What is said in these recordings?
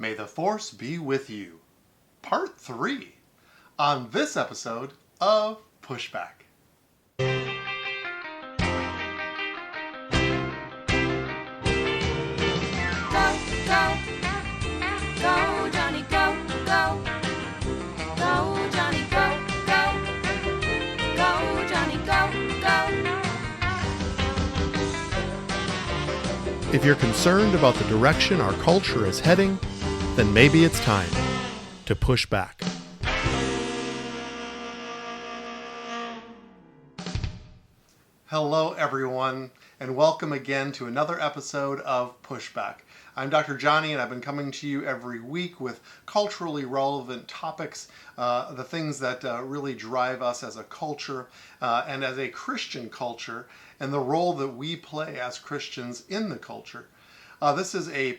May the Force be with you. Part 3 on this episode of Pushback. Go, Jonny, go, go. Go, Jonny, go, go. Go, Jonny, go, go. If you're concerned about the direction our culture is heading, then maybe it's time to push back. Hello, everyone, and welcome again to another episode of Pushback. I'm Dr. Jonny, and I've been coming to you every week with culturally relevant topics, the things that really drive us as a culture and as a Christian culture, and the role that we play as Christians in the culture. This is a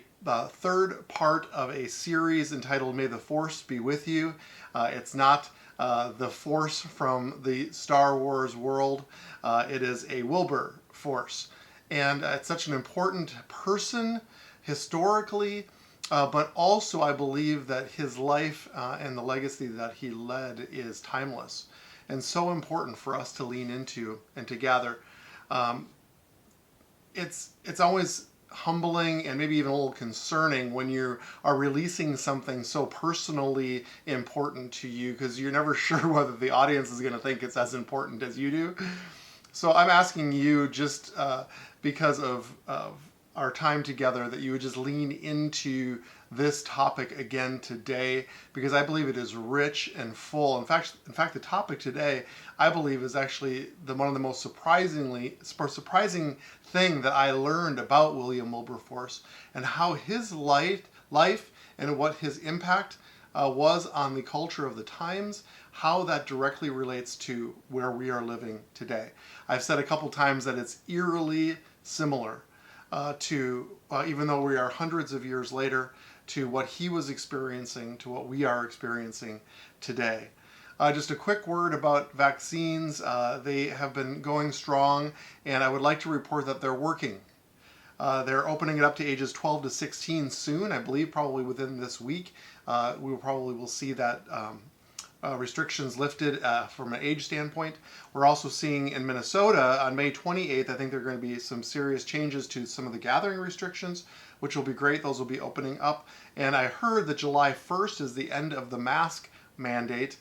third part of a series entitled May the Force Be With You. It's not the Force from the Star Wars world. It is a Wilberforce. And it's such an important person historically, but also I believe that his life and the legacy that he led is timeless and so important for us to lean into and to gather. It's always humbling and maybe even a little concerning when you are releasing something so personally important to you, because you're never sure whether the audience is going to think it's as important as you do. So I'm asking you, just because of our time together, that you would just lean into this topic again today, because I believe it is rich and full. In fact, the topic today, I believe, is actually one of the most surprising thing that I learned about William Wilberforce, and how his life and what his impact was on the culture of the times, how that directly relates to where we are living today. I've said a couple times that it's eerily similar to, even though we are hundreds of years later, to what he was experiencing, to what we are experiencing today. Just a quick word about vaccines. They have been going strong, and I would like to report that they're working. They're opening it up to ages 12 to 16 soon. I believe probably within this week. We will see that restrictions lifted from an age standpoint. We're also seeing in Minnesota on May 28th, I think there are going to be some serious changes to some of the gathering restrictions, which will be great. Those will be opening up. And I heard that July 1st is the end of the mask mandate.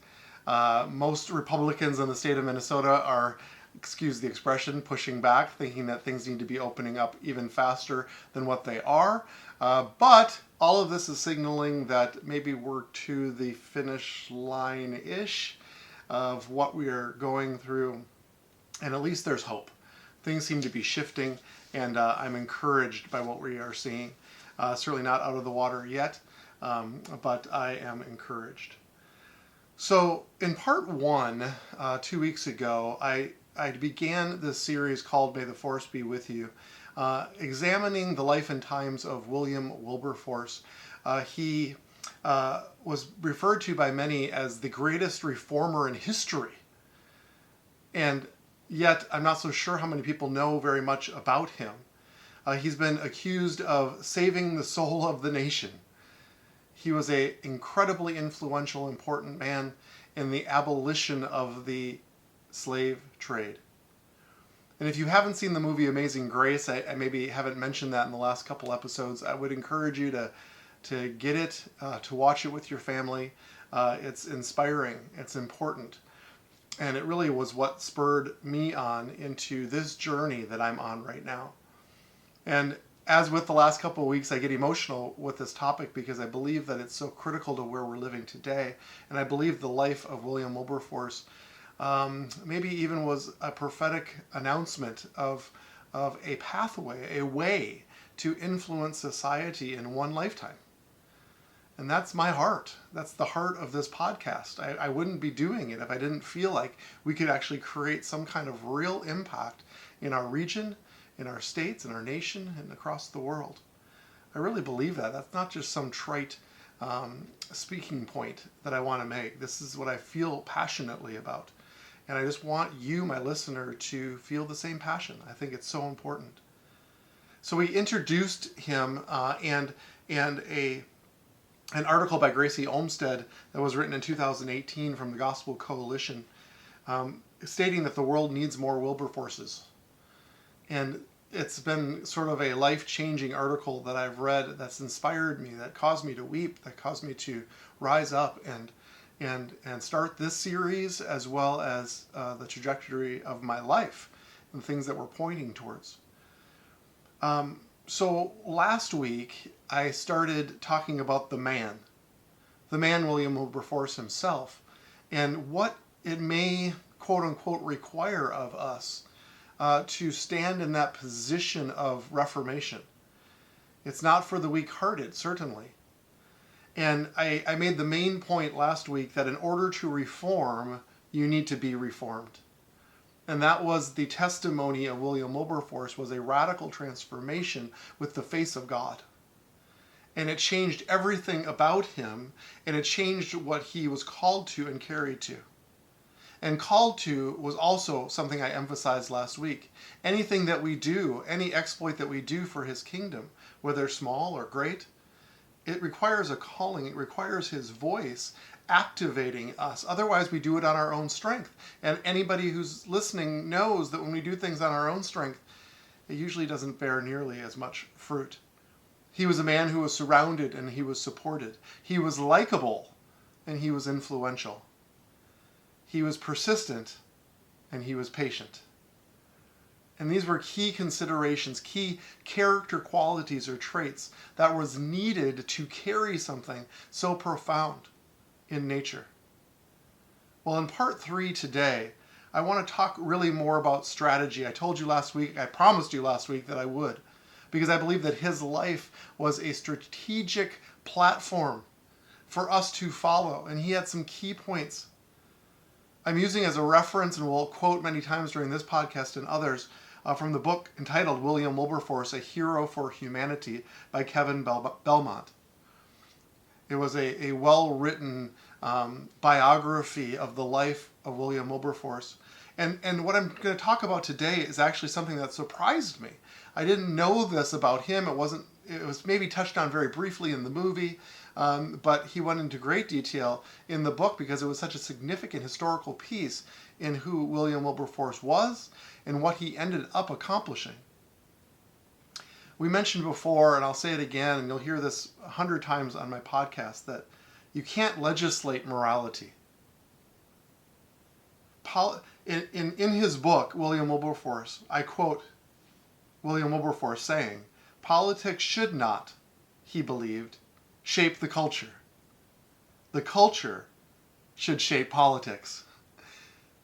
Most Republicans in the state of Minnesota are, excuse the expression, pushing back, thinking that things need to be opening up even faster than what they are. But all of this is signaling that maybe we're to the finish line-ish of what we are going through. And at least there's hope. Things seem to be shifting, and I'm encouraged by what we are seeing. Certainly not out of the water yet, but I am encouraged. So in part 1, 2 weeks ago, I began this series called May the Force Be With You, examining the life and times of William Wilberforce. He was referred to by many as the greatest reformer in history. And yet, I'm not so sure how many people know very much about him. He's been accused of saving the soul of the nation. He was an incredibly influential, important man in the abolition of the slave trade. And if you haven't seen the movie Amazing Grace, I maybe haven't mentioned that in the last couple episodes, I would encourage you to get it, to watch it with your family. It's inspiring, it's important. And it really was what spurred me on into this journey that I'm on right now. And as with the last couple of weeks, I get emotional with this topic because I believe that it's so critical to where we're living today. And I believe the life of William Wilberforce maybe even was a prophetic announcement of a pathway, a way to influence society in one lifetime. And that's my heart. That's the heart of this podcast. I wouldn't be doing it if I didn't feel like we could actually create some kind of real impact in our region, in our states, in our nation, and across the world. I really believe that. That's not just some trite speaking point that I want to make. This is what I feel passionately about. And I just want you, my listener, to feel the same passion. I think it's so important. So we introduced him and a an article by Gracie Olmsted that was written in 2018 from the Gospel Coalition, stating that the world needs more Wilberforces. And it's been sort of a life-changing article that I've read that's inspired me, that caused me to weep, that caused me to rise up and start this series, as well as the trajectory of my life and things that we're pointing towards. So last week, I started talking about the man William Wilberforce himself, and what it may, quote unquote, require of us to stand in that position of reformation. It's not for the weak-hearted, certainly. And I made the main point last week that in order to reform, you need to be reformed. And that was the testimony of William Wilberforce, was a radical transformation with the face of God. And it changed everything about him, and it changed what he was called to and carried to. And called to was also something I emphasized last week. Anything that we do, any exploit that we do for his kingdom, whether small or great, it requires a calling. It requires his voice activating us. Otherwise, we do it on our own strength. And anybody who's listening knows that when we do things on our own strength, it usually doesn't bear nearly as much fruit. He was a man who was surrounded and he was supported. He was likable and he was influential. He was persistent and he was patient. And these were key considerations, key character qualities or traits that was needed to carry something so profound in nature. Well, in part 3 today, I want to talk really more about strategy. I promised you last week that I would, because I believe that his life was a strategic platform for us to follow, and he had some key points. I'm using as a reference, and will quote many times during this podcast and others, from the book entitled William Wilberforce, A Hero for Humanity by Kevin Belmont. It was a well-written biography of the life of William Wilberforce. And what I'm going to talk about today is actually something that surprised me. I didn't know this about him. It was maybe touched on very briefly in the movie, but he went into great detail in the book because it was such a significant historical piece in who William Wilberforce was and what he ended up accomplishing. We mentioned before, and I'll say it again, and you'll hear this 100 times on my podcast, that you can't legislate morality. In his book, William Wilberforce, I quote William Wilberforce saying, "Politics should not," he believed, "shape the culture. The culture should shape politics."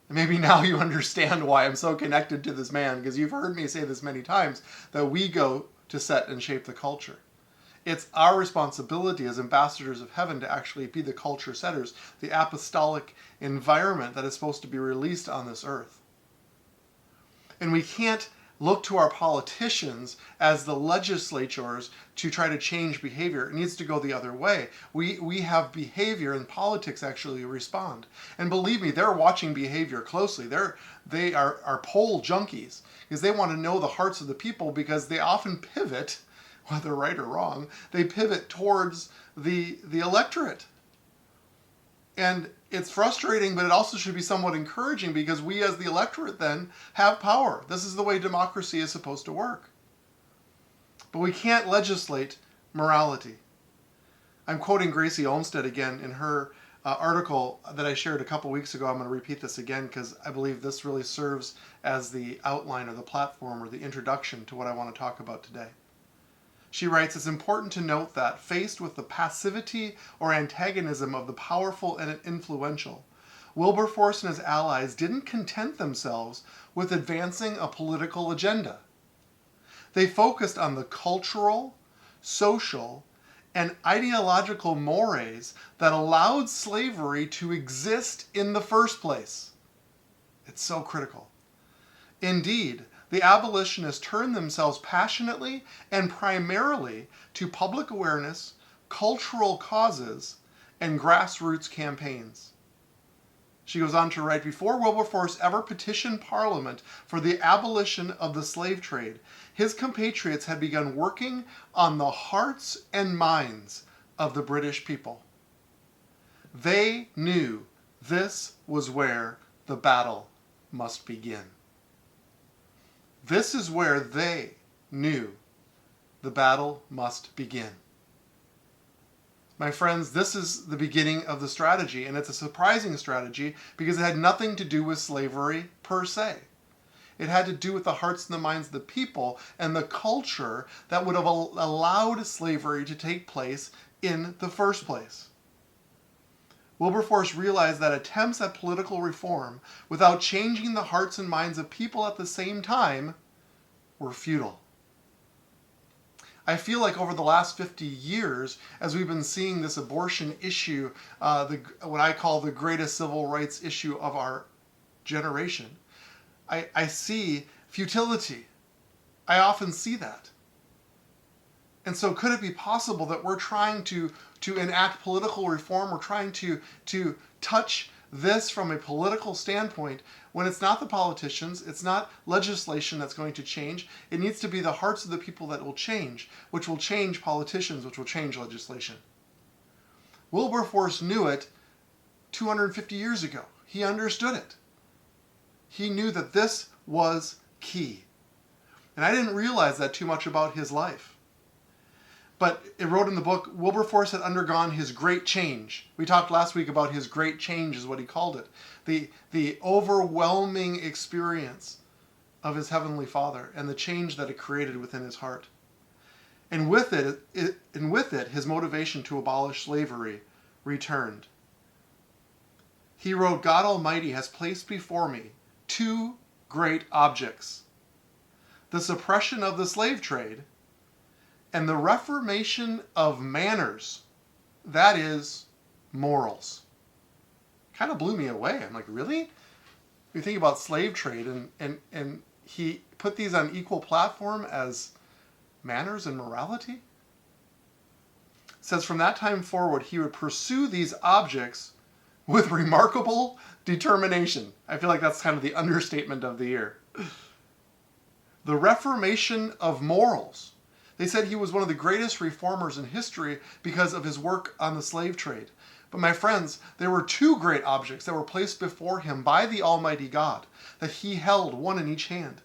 Maybe now you understand why I'm so connected to this man, because you've heard me say this many times, that we go to set and shape the culture. It's our responsibility as ambassadors of heaven to actually be the culture setters, the apostolic environment that is supposed to be released on this earth. And we can't look to our politicians as the legislators to try to change behavior. It needs to go the other way. We have behavior, and politics actually respond. And believe me, they're watching behavior closely. They are poll junkies, because they want to know the hearts of the people, because they often pivot, whether right or wrong, they pivot towards the electorate. And it's frustrating, but it also should be somewhat encouraging, because we as the electorate then have power. This is the way democracy is supposed to work. But we can't legislate morality. I'm quoting Gracie Olmsted again in her article that I shared a couple weeks ago. I'm going to repeat this again because I believe this really serves as the outline or the platform or the introduction to what I want to talk about today. She writes, "It's important to note that, faced with the passivity or antagonism of the powerful and influential, Wilberforce and his allies didn't content themselves with advancing a political agenda. They focused on the cultural, social, and ideological mores that allowed slavery to exist in the first place." It's so critical. Indeed, the abolitionists turned themselves passionately and primarily to public awareness, cultural causes, and grassroots campaigns. She goes on to write, "Before Wilberforce ever petitioned Parliament for the abolition of the slave trade, his compatriots had begun working on the hearts and minds of the British people. They knew this was where the battle must begin. This is where they knew the battle must begin. My friends, this is the beginning of the strategy, and it's a surprising strategy because it had nothing to do with slavery per se. It had to do with the hearts and the minds of the people and the culture that would have allowed slavery to take place in the first place. Wilberforce realized that attempts at political reform without changing the hearts and minds of people at the same time were futile. I feel like over the last 50 years, as we've been seeing this abortion issue, what I call the greatest civil rights issue of our generation, I see futility. I often see that. And so could it be possible that we're trying to enact political reform, we're trying to touch this from a political standpoint when it's not the politicians, it's not legislation that's going to change. It needs to be the hearts of the people that will change, which will change politicians, which will change legislation. Wilberforce knew it 250 years ago. He understood it. He knew that this was key. And I didn't realize that too much about his life. But it wrote in the book, Wilberforce had undergone his great change. We talked last week about his great change is what he called it. The overwhelming experience of his Heavenly Father and the change that it created within his heart. And with it, his motivation to abolish slavery returned. He wrote, God Almighty has placed before me two great objects: the suppression of the slave trade and the reformation of manners, that is, morals. Kind of blew me away. I'm like, really? You think about slave trade, and he put these on equal platform as manners and morality? It says from that time forward, he would pursue these objects with remarkable determination. I feel like that's kind of the understatement of the year. The reformation of morals. They said he was one of the greatest reformers in history because of his work on the slave trade. But my friends, there were two great objects that were placed before him by the Almighty God, that he held, one in each hand.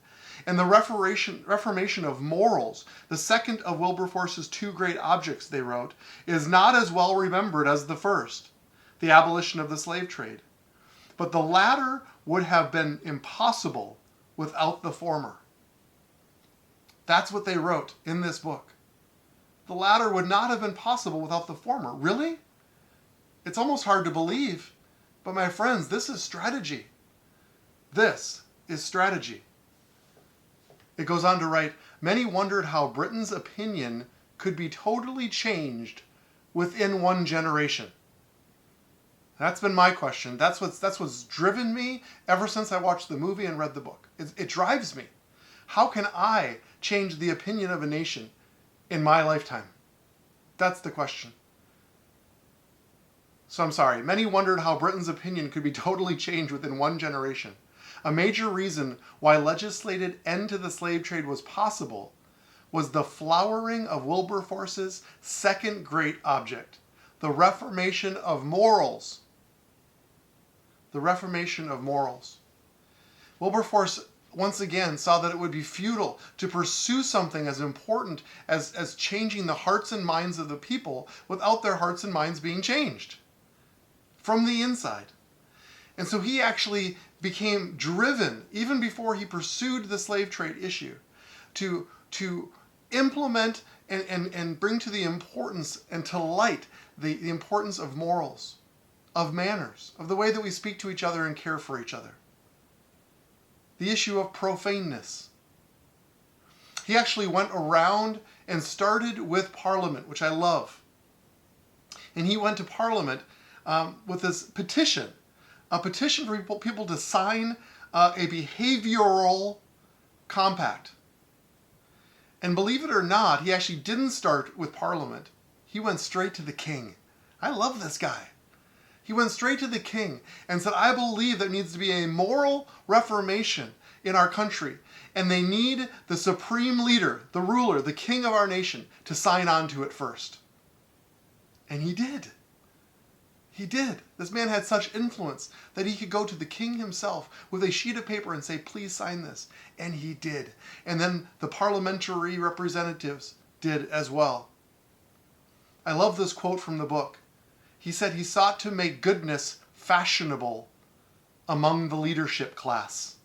And the reformation of morals, the second of Wilberforce's two great objects, they wrote, is not as well remembered as the first, the abolition of the slave trade. But the latter would have been impossible without the former. That's what they wrote in this book. The latter would not have been possible without the former. Really? It's almost hard to believe. But my friends, this is strategy. This is strategy. It goes on to write, many wondered how Britain's opinion could be totally changed within one generation. That's been my question. That's what's driven me ever since I watched the movie and read the book. It drives me. How can I change the opinion of a nation in my lifetime? That's the question. So I'm sorry. Many wondered how Britain's opinion could be totally changed within one generation. A major reason why legislated end to the slave trade was possible was the flowering of Wilberforce's second great object, the reformation of morals. The reformation of morals. Wilberforce once again saw that it would be futile to pursue something as important as changing the hearts and minds of the people without their hearts and minds being changed from the inside. And so he actually became driven, even before he pursued the slave trade issue, to implement and bring to the importance and to light the importance of morals, of manners, of the way that we speak to each other and care for each other. The issue of profaneness. He actually went around and started with Parliament, which I love. And he went to Parliament with this petition, a petition for people to sign a behavioral compact. And believe it or not, he actually didn't start with Parliament. He went straight to the king. I love this guy. He went straight to the king and said, I believe there needs to be a moral reformation in our country, and they need the supreme leader, the ruler, the king of our nation, to sign on to it first. And he did. He did. This man had such influence that he could go to the king himself with a sheet of paper and say, please sign this. And he did. And then the parliamentary representatives did as well. I love this quote from the book. He said he sought to make goodness fashionable among the leadership class.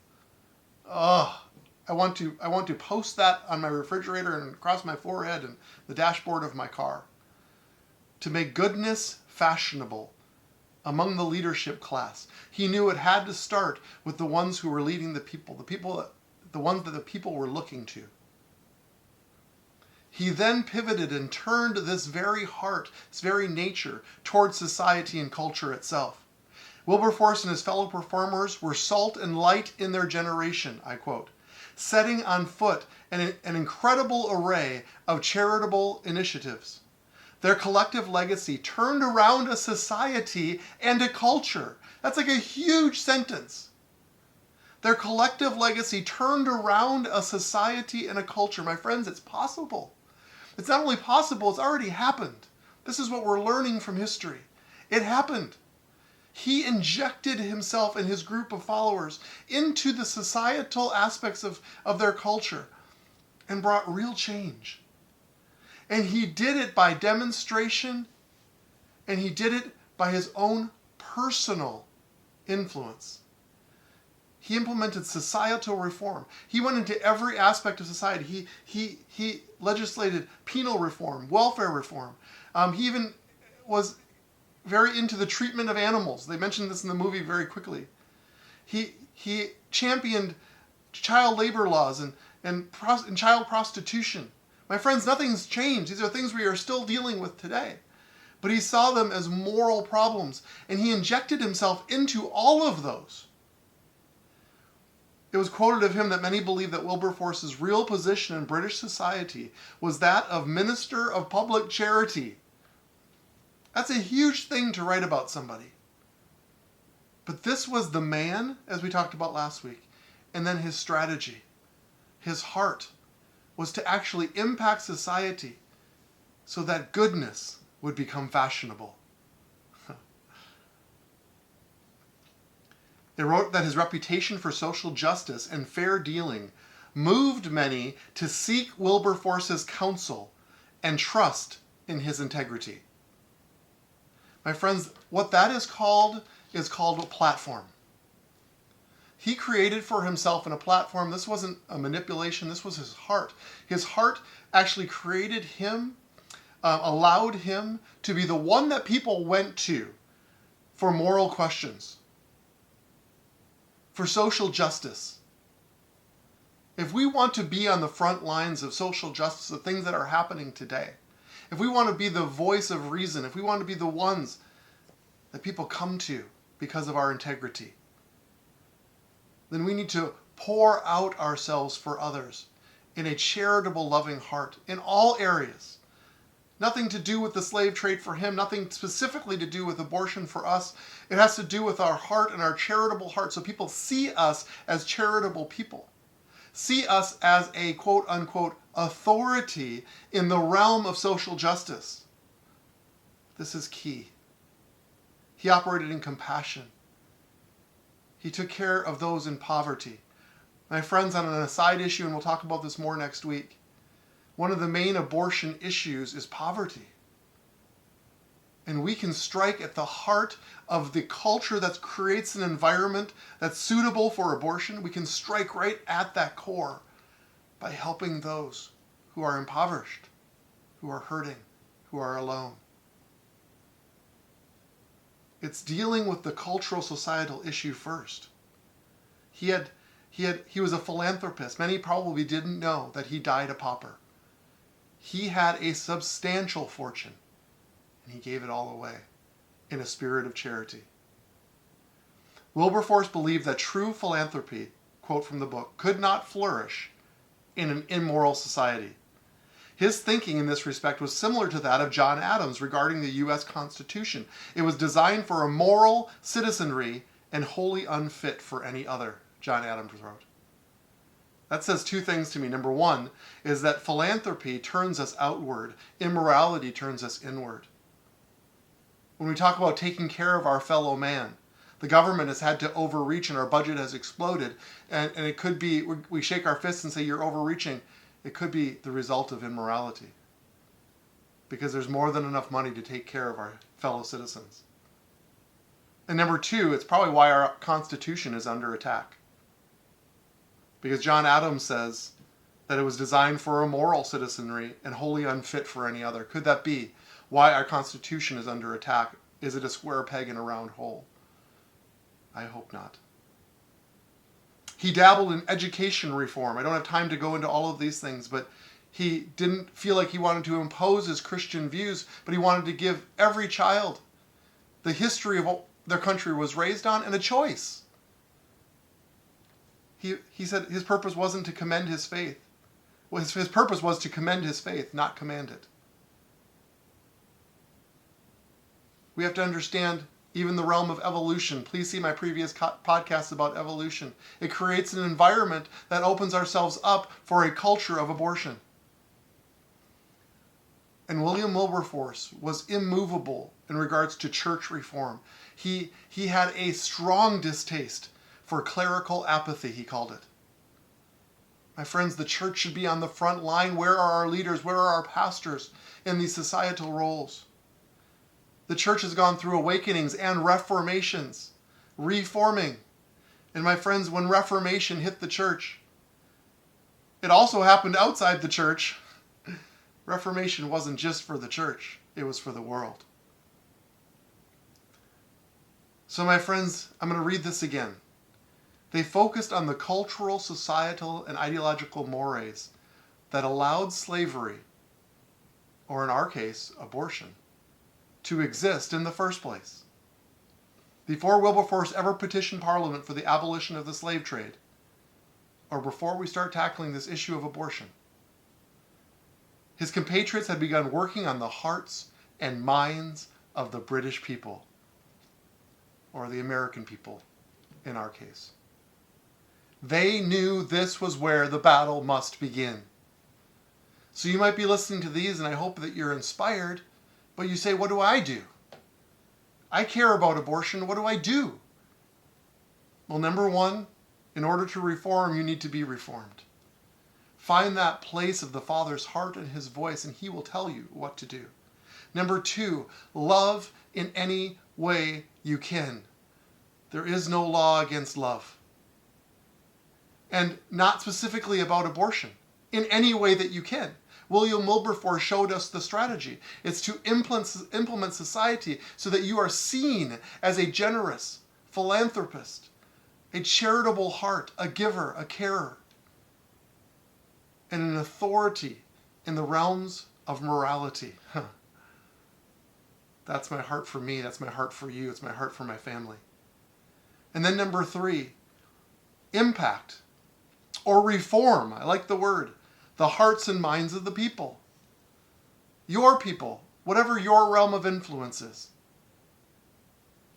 Oh, I want to post that on my refrigerator and across my forehead and the dashboard of my car. To make goodness fashionable among the leadership class. He knew it had to start with the ones who were leading the ones that the people were looking to. He then pivoted and turned this very heart, this very nature, towards society and culture itself. Wilberforce and his fellow reformers were salt and light in their generation, I quote, setting on foot an incredible array of charitable initiatives. Their collective legacy turned around a society and a culture. That's like a huge sentence. Their collective legacy turned around a society and a culture. My friends, it's possible. It's not only possible, it's already happened. This is what we're learning from history. It happened. He injected himself and his group of followers into the societal aspects of their culture and brought real change. And he did it by demonstration, and he did it by his own personal influence. He implemented societal reform. He went into every aspect of society. He legislated penal reform, welfare reform. He even was very into the treatment of animals. They mentioned this in the movie very quickly. He championed child labor laws and child prostitution. My friends, nothing's changed. These are things we are still dealing with today. But he saw them as moral problems, and he injected himself into all of those. It was quoted of him that many believe that Wilberforce's real position in British society was that of Minister of Public Charity. That's a huge thing to write about somebody. But this was the man, as we talked about last week, and then his strategy, his heart, was to actually impact society so that goodness would become fashionable. They wrote that his reputation for social justice and fair dealing moved many to seek Wilberforce's counsel and trust in his integrity. My friends, what that is called a platform. He created for himself in a platform. This wasn't a manipulation. This was his heart. His heart actually created him, allowed him to be the one that people went to for moral questions, for social justice. If we want to be on the front lines of social justice, the things that are happening today, if we want to be the voice of reason, if we want to be the ones that people come to because of our integrity, then we need to pour out ourselves for others in a charitable, loving heart in all areas. Nothing to do with the slave trade for him, nothing specifically to do with abortion for us. It has to do with our heart and our charitable heart, so people see us as charitable people. See us as a quote-unquote authority in the realm of social justice. This is key. He operated in compassion. He took care of those in poverty. My friends, on an aside issue, and we'll talk about this more next week, one of the main abortion issues is poverty. And we can strike at the heart of the culture that creates an environment that's suitable for abortion. We can strike right at that core by helping those who are impoverished, who are hurting, who are alone. It's dealing with the cultural societal issue first. He was a philanthropist. Many probably didn't know that he died a pauper. He had a substantial fortune, and he gave it all away in a spirit of charity. Wilberforce believed that true philanthropy, quote from the book, could not flourish in an immoral society. His thinking in this respect was similar to that of John Adams regarding the U.S. Constitution. It was designed for a moral citizenry and wholly unfit for any other, John Adams wrote. That says two things to me. Number one is that philanthropy turns us outward. Immorality turns us inward. When we talk about taking care of our fellow man, the government has had to overreach and our budget has exploded. And it could be, we shake our fists and say, you're overreaching. It could be the result of immorality. Because there's more than enough money to take care of our fellow citizens. And number two, it's probably why our Constitution is under attack. Because John Adams says that it was designed for a moral citizenry and wholly unfit for any other. Could that be why our Constitution is under attack? Is it a square peg in a round hole? I hope not. He dabbled in education reform. I don't have time to go into all of these things, but he didn't feel like he wanted to impose his Christian views, but he wanted to give every child the history of what their country was raised on and a choice. He said his purpose wasn't to commend his faith. Well, his purpose was to commend his faith, not command it. We have to understand even the realm of evolution. Please see my previous podcasts about evolution. It creates an environment that opens ourselves up for a culture of abortion. And William Wilberforce was immovable in regards to church reform. He had a strong distaste for clerical apathy, he called it. My friends, the church should be on the front line. Where are our leaders? Where are our pastors in these societal roles? The church has gone through awakenings and reformations, reforming. And my friends, when Reformation hit the church, it also happened outside the church. Reformation wasn't just for the church, it was for the world. So my friends, I'm going to read this again. They focused on the cultural, societal, and ideological mores that allowed slavery, or in our case, abortion, to exist in the first place. Before Wilberforce ever petitioned Parliament for the abolition of the slave trade, or before we start tackling this issue of abortion, his compatriots had begun working on the hearts and minds of the British people, or the American people in our case. They knew this was where the battle must begin. So you might be listening to these, and I hope that you're inspired, but you say, what do I do? I care about abortion. What do I do? Well, number one, in order to reform, you need to be reformed. Find that place of the Father's heart and his voice, and he will tell you what to do. Number two, love in any way you can. There is no law against love. And not specifically about abortion, in any way that you can. William Wilberforce showed us the strategy. It's to implement society so that you are seen as a generous philanthropist, a charitable heart, a giver, a carer, and an authority in the realms of morality. That's my heart for me. That's my heart for you. It's my heart for my family. And then number three, impact or reform. I like the word. The hearts and minds of the people. Your people, whatever your realm of influence is.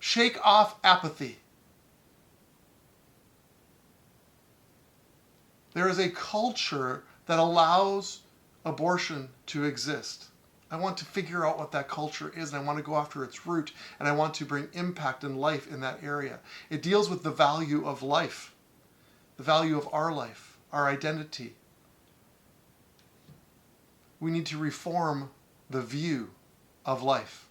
Shake off apathy. There is a culture that allows abortion to exist. I want to figure out what that culture is, and I want to go after its root, and I want to bring impact and life in that area. It deals with the value of life, the value of our life, our identity. We need to reform the view of life.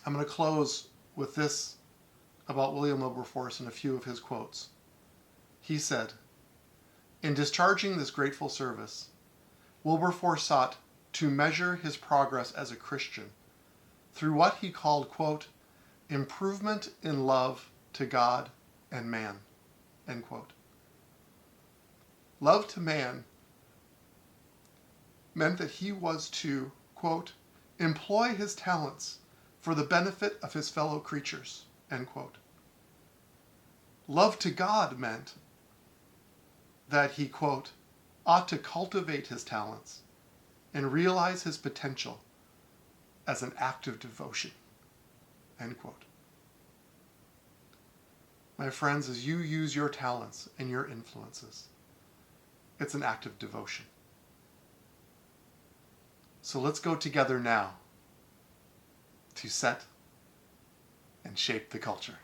I'm going to close with this about William Wilberforce and a few of his quotes. He said, in discharging this grateful service, Wilberforce sought to measure his progress as a Christian through what he called, quote, improvement in love to God and man, end quote. Love to man meant that he was to, quote, employ his talents for the benefit of his fellow creatures, end quote. Love to God meant that he, quote, ought to cultivate his talents and realize his potential as an act of devotion, end quote. My friends, as you use your talents and your influences, it's an act of devotion. So let's go together now to set and shape the culture.